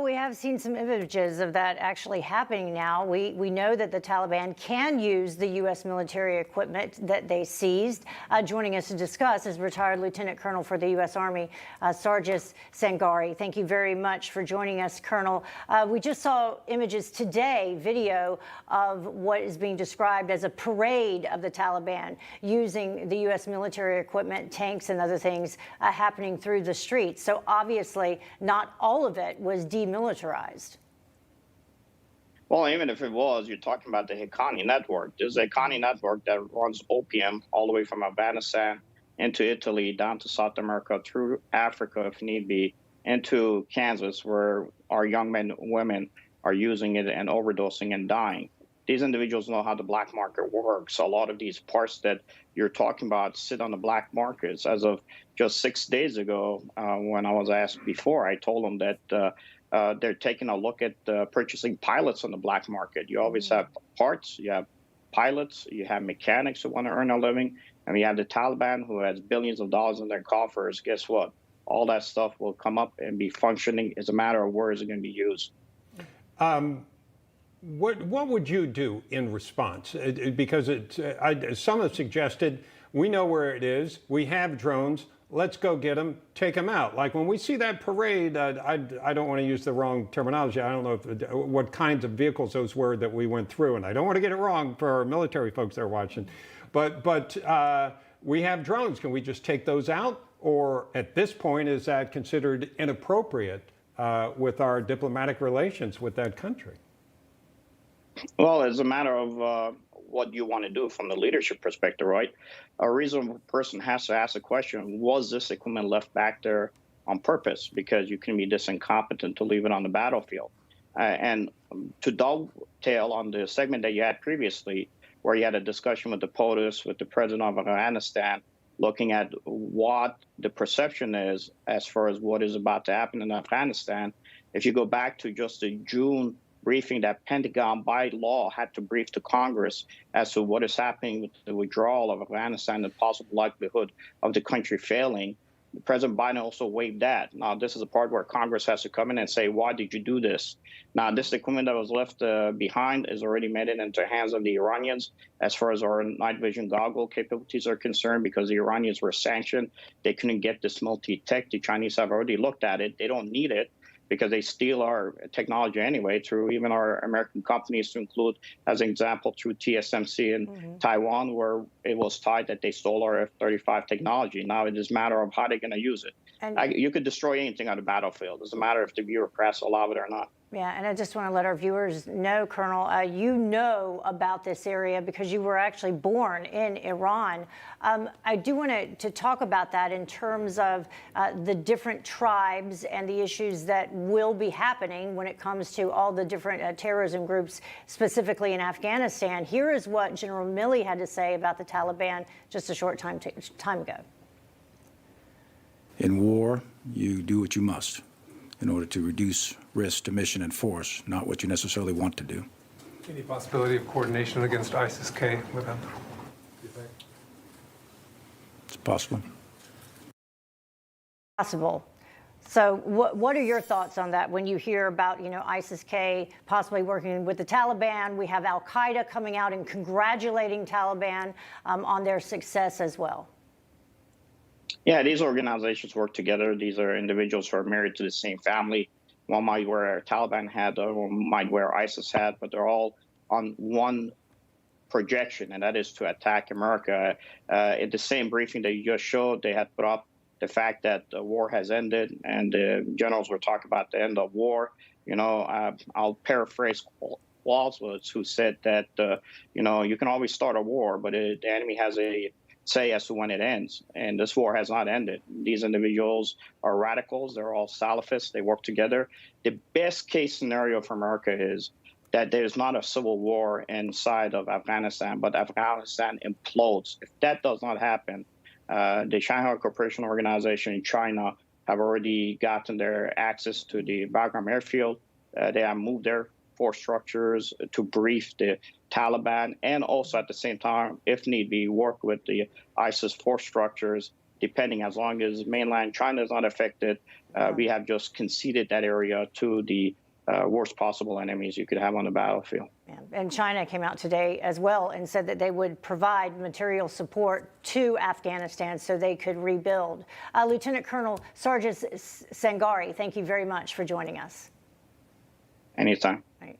Well, we have seen some images of that actually happening now. We know that the Taliban can use the U.S. military equipment that they seized. Joining us to discuss is retired Lieutenant Colonel for the U.S. Army, Sergeant Sangari. Thank you very much for joining us, Colonel. We just saw images today, video of what is being described as a parade of the Taliban using the U.S. military equipment, tanks and other things happening through the streets. So obviously, not all of it was demilitarized. Well, even if it was, you're talking about the Haqqani network. There's a Haqqani network that runs opium all the way from Afghanistan into Italy, down to South America, through Africa, if need be, into Kansas, where our young men and women are using it and overdosing and dying. These individuals know how the black market works. A lot of these parts that you're talking about sit on the black markets. As of just 6 days ago, when I was asked before, I told them that they're taking a look at purchasing pilots on the black market. You always have parts, you have pilots, you have mechanics who want to earn a living, and you have the Taliban who has billions of dollars in their coffers. Guess what? All that stuff will come up and be functioning. It's a matter of where is it going to be used. What would you do in response? Because some have suggested, we know where it is, we have drones, let's go get them, take them out. Like when we see that parade, I don't want to use the wrong terminology. I don't know what kinds of vehicles those were that we went through, and I don't want to get it wrong for our military folks that are watching. But we have drones. Can we just take those out? Or at this point, is that considered inappropriate with our diplomatic relations with that country? Well, it's a matter of what you want to do from the leadership perspective, right? A reasonable person has to ask the question, was this equipment left back there on purpose? Because you can be this incompetent to leave it on the battlefield. And to dovetail on the segment that you had previously, where you had a discussion with the POTUS, with the president of Afghanistan, looking at what the perception is as far as what is about to happen in Afghanistan. If you go back to just the June briefing that Pentagon by law had to brief to Congress as to what is happening with the withdrawal of Afghanistan and the possible likelihood of the country failing, President Biden also waived that. Now, this is a part where Congress has to come in and say, why did you do this? Now, this equipment that was left behind is already made it into the hands of the Iranians as far as our night vision goggle capabilities are concerned, because the Iranians were sanctioned. They couldn't get this multi-tech. The Chinese have already looked at it. They don't need it, because they steal our technology anyway through even our American companies, to include, as an example, through TSMC in Taiwan, where it was tied that they stole our F-35 technology. Now it is a matter of how they're going to use it. You could destroy anything on the battlefield. It's a matter if the bureaucrats allow it or not. Yeah, and I just want to let our viewers know, Colonel, you know about this area because you were actually born in Iran. I do want to talk about that in terms of the different tribes and the issues that will be happening when it comes to all the different terrorism groups, specifically in Afghanistan. Here is what General Milley had to say about the Taliban just a short time ago. In war, you do what you must in order to reduce risk to mission and force, not what you necessarily want to do. Any possibility of coordination against ISIS-K with them? It's possible. Possible. So what are your thoughts on that when you hear about, ISIS-K possibly working with the Taliban? We have al-Qaeda coming out and congratulating Taliban on their success as well. Yeah, these organizations work together. These are individuals who are married to the same family. One might wear a Taliban hat, the other one might wear ISIS hat, but they're all on one projection, and that is to attack America. In the same briefing that you just showed, they had put up the fact that the war has ended, and the generals were talking about the end of war. I'll paraphrase Clausewitz, who said that, you can always start a war, but the enemy has a say as to when it ends. And this war has not ended. These individuals are radicals. They're all Salafists. They work together. The best case scenario for America is that there's not a civil war inside of Afghanistan, but Afghanistan implodes. If that does not happen, the Shanghai Cooperation Organization in China have already gotten their access to the Bagram airfield. They have moved their force structures to brief the Taliban, and also at the same time, if need be, work with the ISIS force structures. depending, as long as mainland China is not affected, we have just conceded that area to the worst possible enemies you could have on the battlefield. Yeah. And China came out today as well and said that they would provide material support to Afghanistan so they could rebuild. Lieutenant Colonel Sargis Sangari, thank you very much for joining us. Anytime. Right.